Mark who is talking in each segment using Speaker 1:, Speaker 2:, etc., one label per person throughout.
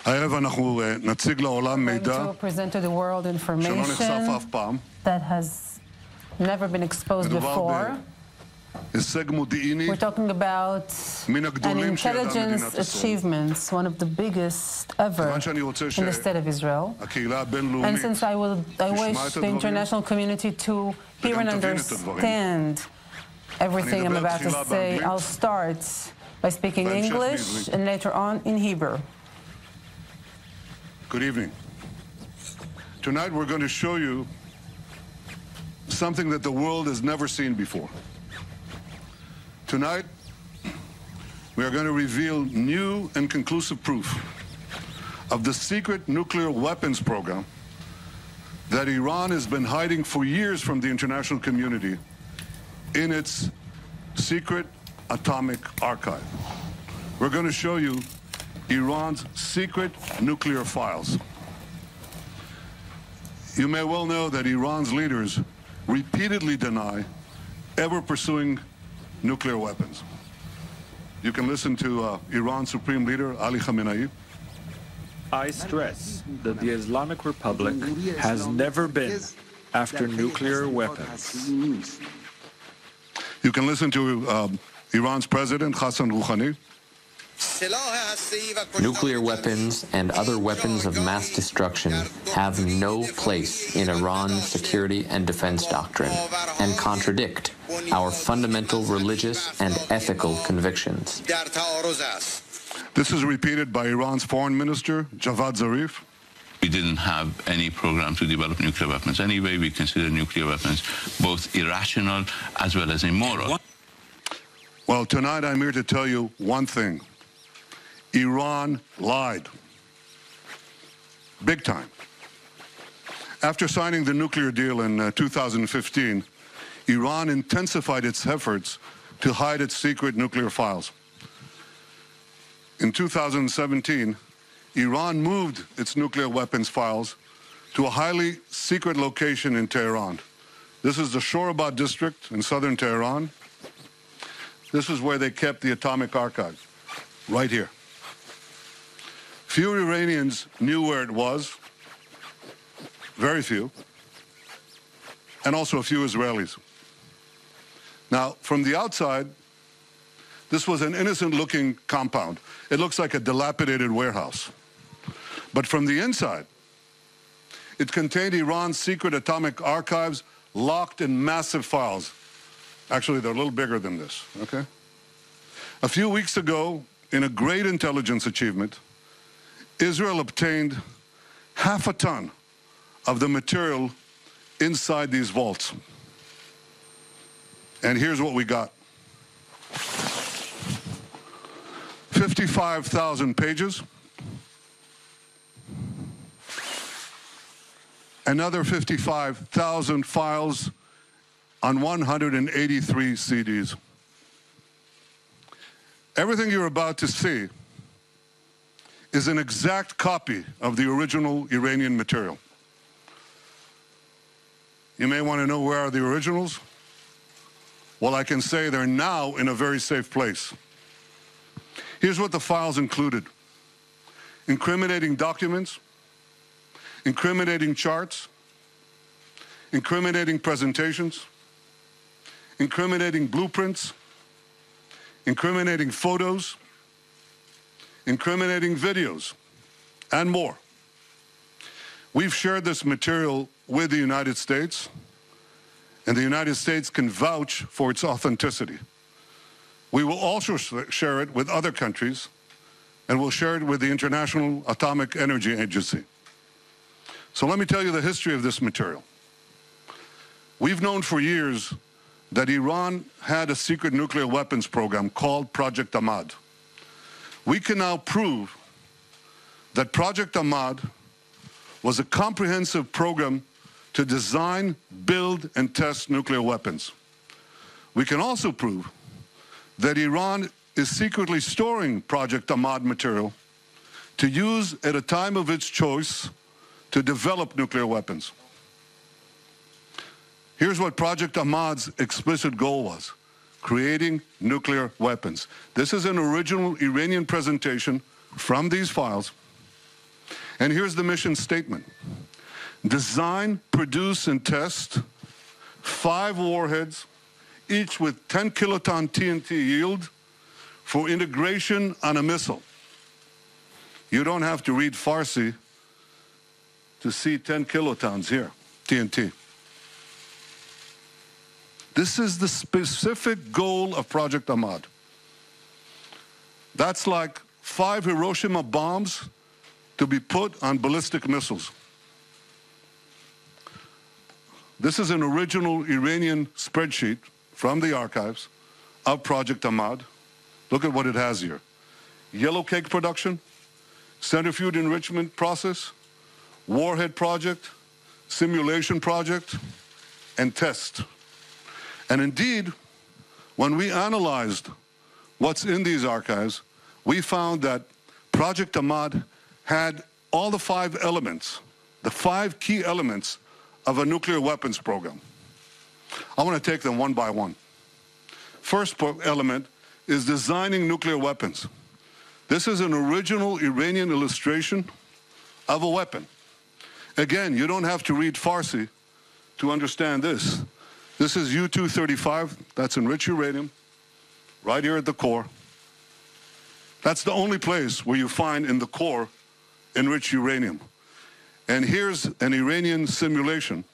Speaker 1: הערב אנחנו נציג לעולם מידע
Speaker 2: to present to the world
Speaker 1: שלא נחשף
Speaker 2: information
Speaker 1: אף פעם.
Speaker 2: that has never been exposed before.
Speaker 1: הישג מודיעיני
Speaker 2: We're talking about
Speaker 1: מן
Speaker 2: an
Speaker 1: הגדולים שידעה מדינת
Speaker 2: intelligence
Speaker 1: ישראל.
Speaker 2: achievements, one of the biggest ever
Speaker 1: כיוון שאני רוצה
Speaker 2: in the state of Israel.
Speaker 1: שהקהילה
Speaker 2: And
Speaker 1: הבינלאומית
Speaker 2: since I wish the international community to hear and understand everything I'm about to say, I'll start by speaking English and later on in Hebrew.
Speaker 1: Good evening. Tonight we're going to show you something that the world has never seen before. Tonight, we are going to reveal new and conclusive proof of the secret nuclear weapons program that Iran has been hiding for years from the international community in its secret atomic archive. We're going to show you Iran's secret nuclear files. You may well know that Iran's leaders repeatedly deny ever pursuing nuclear weapons. You can listen to Iran's Supreme Leader, Ali Khamenei.
Speaker 3: I stress that the Islamic Republic has never been after nuclear weapons.
Speaker 1: You can listen to Iran's President, Hassan Rouhani.
Speaker 4: Nuclear weapons and other weapons of mass destruction have no place in Iran's security and defense doctrine and contradict our fundamental religious and ethical convictions.
Speaker 1: This is repeated by Iran's Foreign Minister, Javad Zarif.
Speaker 5: We didn't have any program to develop nuclear weapons. Anyway, we consider nuclear weapons both irrational as well as immoral.
Speaker 1: Well, tonight I'm here to tell you one thing. Iran lied. Big time. After signing the nuclear deal in 2015, Iran intensified its efforts to hide its secret nuclear files. In 2017, Iran moved its nuclear weapons files to a highly secret location in Tehran. This is the Shorabad district in southern Tehran. This is where they kept the atomic archive, right here. Few Iranians knew where it was, very few, and also a few Israelis. Now, from the outside, this was an innocent-looking compound. It looks like a dilapidated warehouse. But from the inside, it contained Iran's secret atomic archives locked in massive files. Actually, they're a little bigger than this, okay? A few weeks ago, in a great intelligence achievement, Israel obtained half a ton of the material inside these vaults. And here's what we got. 55,000 pages. Another 55,000 files on 183 CDs. Everything you're about to see is an exact copy of the original Iranian material. You may want to know where are the originals? Well, I can say they're now in a very safe place. Here's what the files included: incriminating documents, incriminating charts, incriminating presentations, incriminating blueprints, incriminating photos, incriminating videos, and more. We've shared this material with the United States, and the United States can vouch for its authenticity. We will also share it with other countries, and we'll share it with the International Atomic Energy Agency. So let me tell you the history of this material. We've known for years that Iran had a secret nuclear weapons program called Project Ahmad. We can now prove that Project Ahmad was a comprehensive program to design, build, and test nuclear weapons. We can also prove that Iran is secretly storing Project Ahmad material to use at a time of its choice to develop nuclear weapons. Here's what Project Ahmad's explicit goal was: creating nuclear weapons. This is an original Iranian presentation from these files. And here's the mission statement. Design, produce, and test 5 warheads, each with 10 kiloton TNT yield, for integration on a missile. You don't have to read Farsi to see 10 kilotons here, TNT. This is the specific goal of Project Ahmad. That's like 5 Hiroshima bombs to be put on ballistic missiles. This is an original Iranian spreadsheet from the archives of Project Ahmad. Look at what it has here. Yellow cake production, centrifuge enrichment process, warhead project, simulation project, and test. And indeed, when we analyzed what's in these archives, we found that Project Ahmad had all the 5 elements, the 5 key elements of a nuclear weapons program. I want to take them one by one. First element is designing nuclear weapons. This is an original Iranian illustration of a weapon. Again, you don't have to read Farsi to understand this. This is U-235, that's enriched uranium, right here at the core. That's the only place where you find in the core enriched uranium. And here's an Iranian simulation,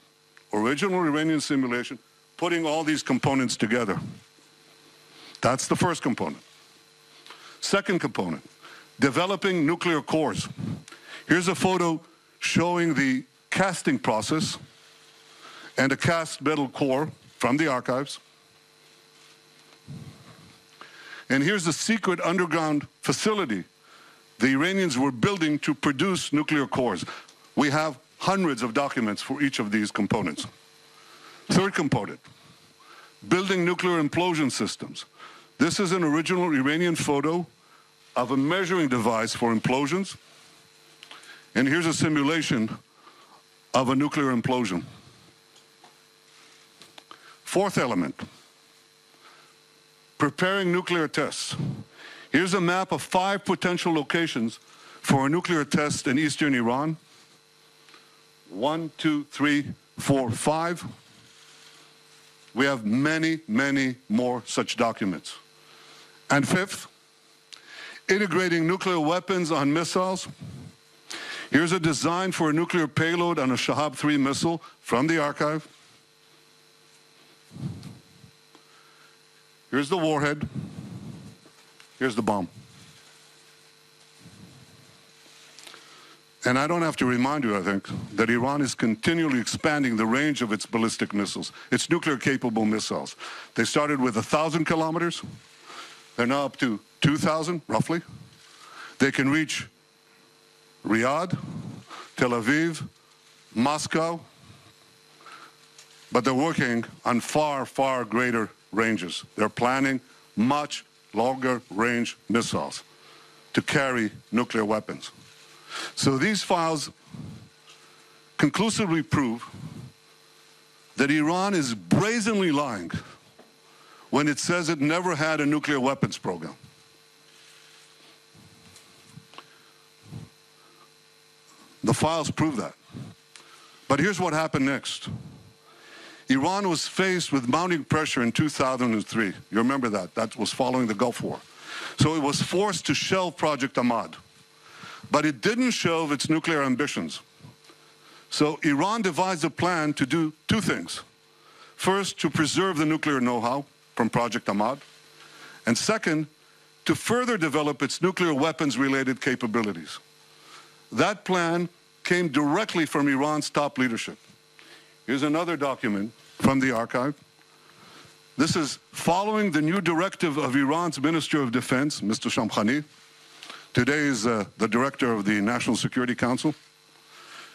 Speaker 1: original Iranian simulation, putting all these components together. That's the first component. Second component, developing nuclear cores. Here's a photo showing the casting process and a cast metal core from the archives. And here's the secret underground facility the Iranians were building to produce nuclear cores. We have hundreds of documents for each of these components. Third component, building nuclear implosion systems. This is an original Iranian photo of a measuring device for implosions. And here's a simulation of a nuclear implosion. Fourth element, preparing nuclear tests. Here's a map of 5 potential locations for a nuclear test in eastern Iran. 1, 2, 3, 4, 5. We have many, many more such documents. And fifth, integrating nuclear weapons on missiles. Here's a design for a nuclear payload on a Shahab-3 missile from the archive. Here's the warhead. Here's the bomb. And I don't have to remind you, I think, that Iran is continually expanding the range of its ballistic missiles, its nuclear-capable missiles. They started with 1,000 kilometers. They're now up to 2,000, roughly. They can reach Riyadh, Tel Aviv, Moscow, but they're working on far, far greater ranges. They're planning much longer range missiles to carry nuclear weapons. So these files conclusively prove that Iran is brazenly lying when it says it never had a nuclear weapons program. The files prove that. But here's what happened next. Iran was faced with mounting pressure in 2003. You remember that. That was following the Gulf War. So it was forced to shelve Project Ahmad. But it didn't shelve its nuclear ambitions. So Iran devised a plan to do 2 things. First, to preserve the nuclear know-how from Project Ahmad. And second, to further develop its nuclear weapons-related capabilities. That plan came directly from Iran's top leadership. Here's another document from the archive. This is following the new directive of Iran's Minister of Defense, Mr. Shamkhani. Today is the director of the National Security Council.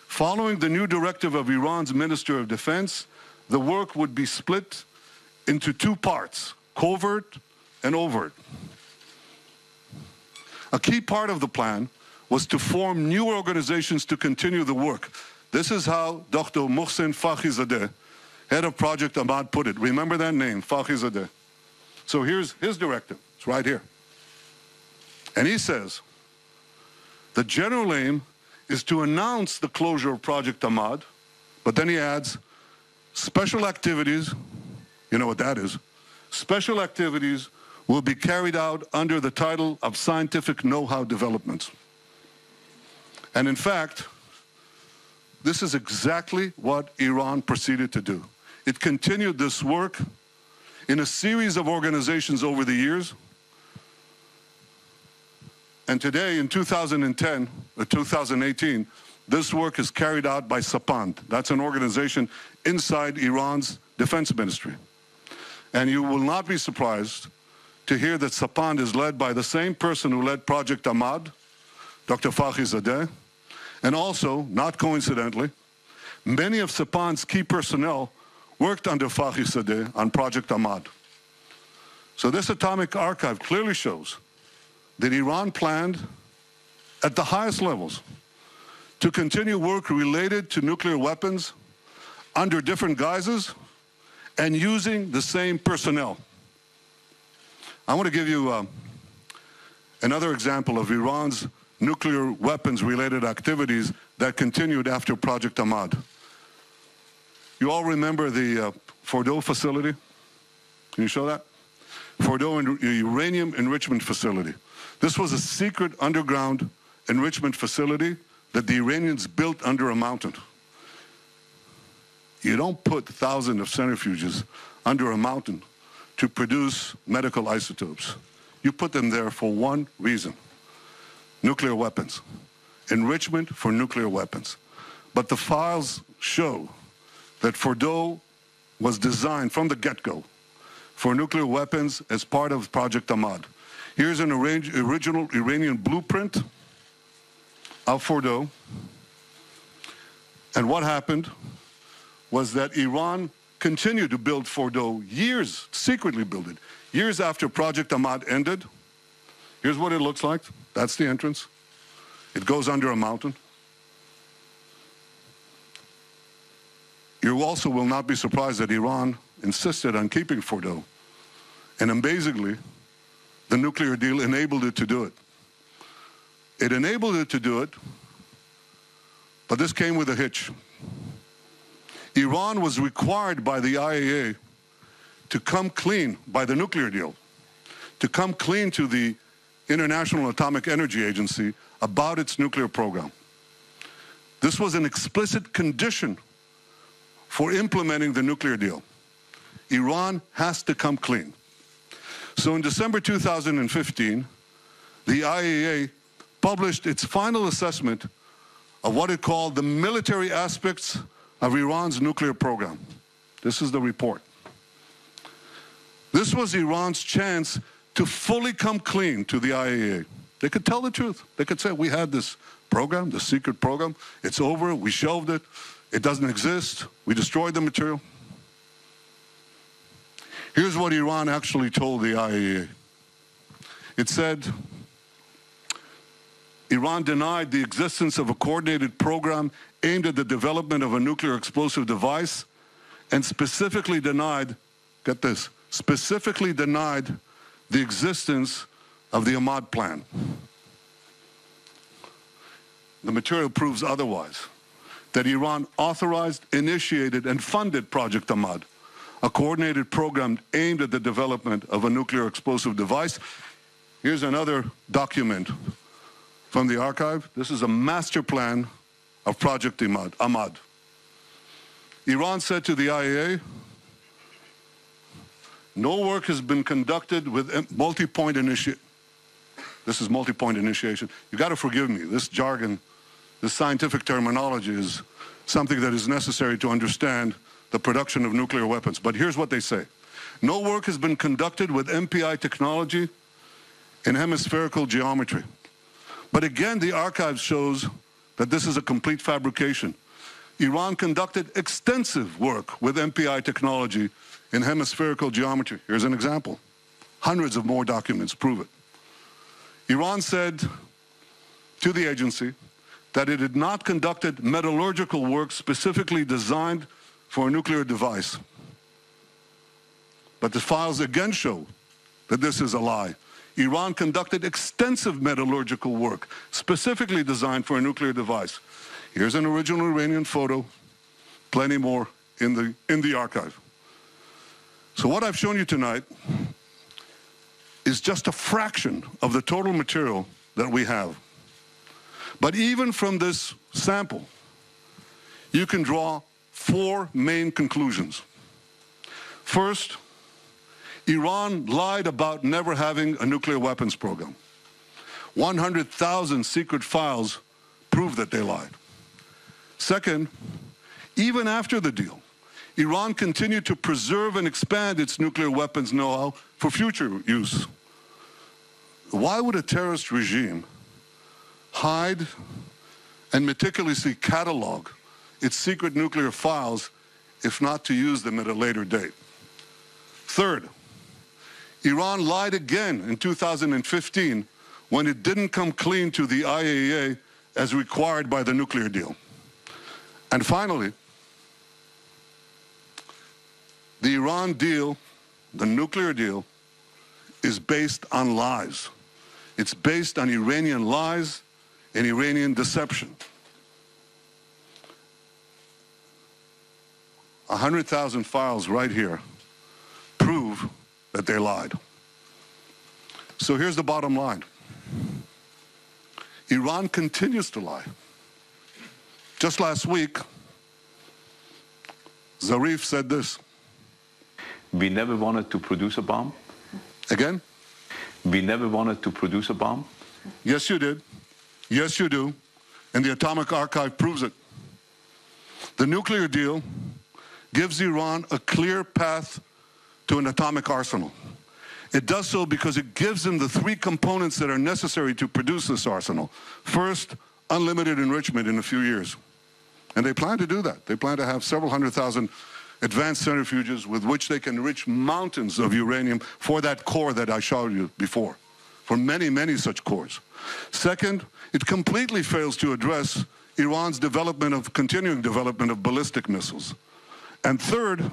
Speaker 1: Following the new directive of Iran's Minister of Defense, the work would be split into 2 parts, covert and overt. A key part of the plan was to form new organizations to continue the work. This is how Dr. Mohsen Fakhrizadeh, head of Project Ahmad, put it. Remember that name, Fakhrizadeh. So here's his directive. It's right here. And he says, the general aim is to announce the closure of Project Ahmad, but then he adds, special activities, you know what that is, special activities will be carried out under the title of scientific know-how developments. And in fact, this is exactly what Iran proceeded to do. It continued this work in a series of organizations over the years. And today, in 2010 or 2018, this work is carried out by Sapand. That's an organization inside Iran's defense ministry. And you will not be surprised to hear that Sapand is led by the same person who led Project Ahmad, Dr. Fakhrizadeh, and also, not coincidentally, many of Sapand's key personnel worked under Fakhrizadeh on Project Ahmad. So this atomic archive clearly shows that Iran planned at the highest levels to continue work related to nuclear weapons under different guises and using the same personnel. I want to give you another example of Iran's nuclear weapons-related activities that continued after Project Ahmad. You all remember the Fordow facility? Can you show that? Fordow uranium enrichment facility. This was a secret underground enrichment facility that the Iranians built under a mountain. You don't put thousands of centrifuges under a mountain to produce medical isotopes. You put them there for one reason: nuclear weapons, enrichment for nuclear weapons. But the files show that Fordow was designed from the get-go for nuclear weapons as part of Project Ahmad. Here's an original Iranian blueprint of Fordow. And what happened was that Iran continued to build Fordow years, secretly build it, years after Project Ahmad ended. Here's what it looks like. That's the entrance. It goes under a mountain. You also will not be surprised that Iran insisted on keeping Fordow. And amazingly, the nuclear deal enabled it to do it. It enabled it to do it, but this came with a hitch. Iran was required by the IAEA to come clean, by the nuclear deal, to come clean to the International Atomic Energy Agency about its nuclear program. This was an explicit condition for implementing the nuclear deal. Iran has to come clean. So in December 2015, the IAEA published its final assessment of what it called the military aspects of Iran's nuclear program. This is the report. This was Iran's chance to fully come clean to the IAEA. They could tell the truth. They could say, we had this program, the secret program, it's over, we shelved it, it doesn't exist, we destroyed the material. Here's what Iran actually told the IAEA. It said, Iran denied the existence of a coordinated program aimed at the development of a nuclear explosive device, and specifically denied, get this, specifically denied the existence of the Ahmad plan. The material proves otherwise, that Iran authorized, initiated, and funded Project Ahmad, a coordinated program aimed at the development of a nuclear explosive device. Here's another document from the archive. This is a master plan of Project Ahmad. Iran said to the IAEA, no work has been conducted with multi-point initiation. This is multi-point initiation. You got to forgive me. This jargon, this scientific terminology is something that is necessary to understand the production of nuclear weapons. But here's what they say. No work has been conducted with MPI technology in hemispherical geometry. But again, the archive shows that this is a complete fabrication. Iran conducted extensive work with MPI technology in hemispherical geometry. Here's an example. Hundreds of more documents prove it. Iran said to the agency that it had not conducted metallurgical work specifically designed for a nuclear device. But the files again show that this is a lie. Iran conducted extensive metallurgical work, specifically designed for a nuclear device. Here's an original Iranian photo, plenty more in the archive. So what I've shown you tonight is just a fraction of the total material that we have. But even from this sample, you can draw four main conclusions. First, Iran lied about never having a nuclear weapons program. 100,000 secret files prove that they lied. Second, even after the deal, Iran continued to preserve and expand its nuclear weapons know-how for future use. Why would a terrorist regime hide and meticulously catalog its secret nuclear files if not to use them at a later date? Third, Iran lied again in 2015 when it didn't come clean to the IAEA as required by the nuclear deal. And finally, the Iran deal, the nuclear deal, is based on lies. It's based on Iranian lies and Iranian deception. 100,000 files right here prove that they lied. So here's the bottom line. Iran continues to lie. Just last week, Zarif said this.
Speaker 6: We never wanted to produce a bomb.
Speaker 1: Again?
Speaker 6: We never wanted to produce a bomb.
Speaker 1: Yes, you did. Yes, you do. And the Atomic Archive proves it. The nuclear deal gives Iran a clear path to an atomic arsenal. It does so because it gives them the three components that are necessary to produce this arsenal. First, unlimited enrichment in a few years. And they plan to do that. They plan to have several 100,000 advanced centrifuges with which they can enrich mountains of uranium for that core that I showed you before, for many, many such cores. Second, it completely fails to address Iran's continuing development of ballistic missiles. And third,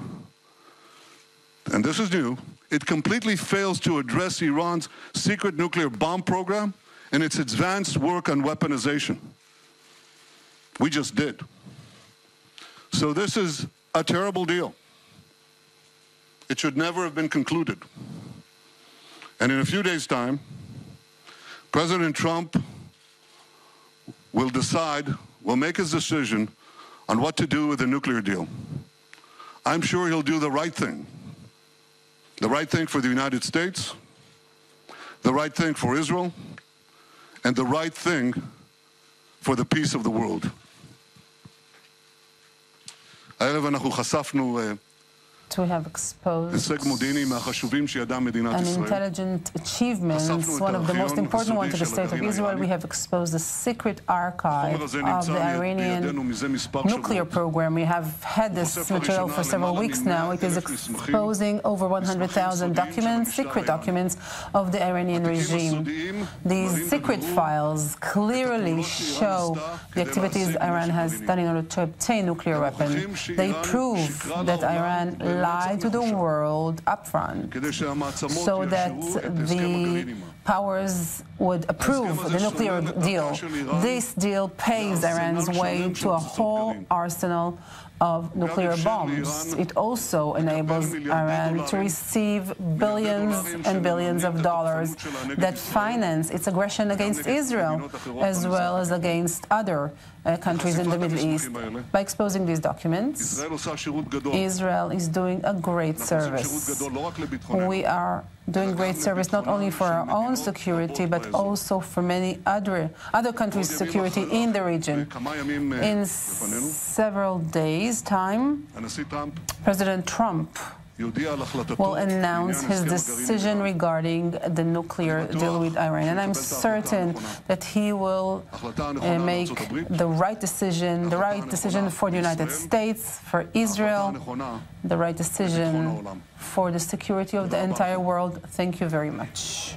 Speaker 1: and this is new, it completely fails to address Iran's secret nuclear bomb program and its advanced work on weaponization. We just did. So this is a terrible deal. It should never have been concluded. And in a few days' time, President Trump will make his decision on what to do with the nuclear deal. I'm sure he'll do the right thing. The right thing for the United States, the right thing for Israel, and the right thing for the peace of the world.
Speaker 2: To have exposed an intelligent achievement, one of the most important ones to the State of Israel. We have exposed the secret archive of the Iranian nuclear program. We have had this material for several weeks now. It is exposing over 100,000 documents, secret documents of the Iranian regime. These secret files clearly show the activities Iran has done in order to obtain nuclear weapons. They prove that Iran lied to the world up front so that the powers would approve the nuclear deal. This deal paves Iran's way to a whole arsenal of nuclear bombs. It also enables Iran to receive billions and billions of dollars that finance its aggression against Israel, as well as against other countries in the Middle East. By exposing these documents, Israel is doing a great service. We are doing great service not only for our own security, but also for many other countries' security in the region. In several days' time, President Trump will announce his decision regarding the nuclear deal with Iran. And I'm certain that he will make the right decision for the United States, for Israel, the right decision for the security of the entire world. Thank you very much.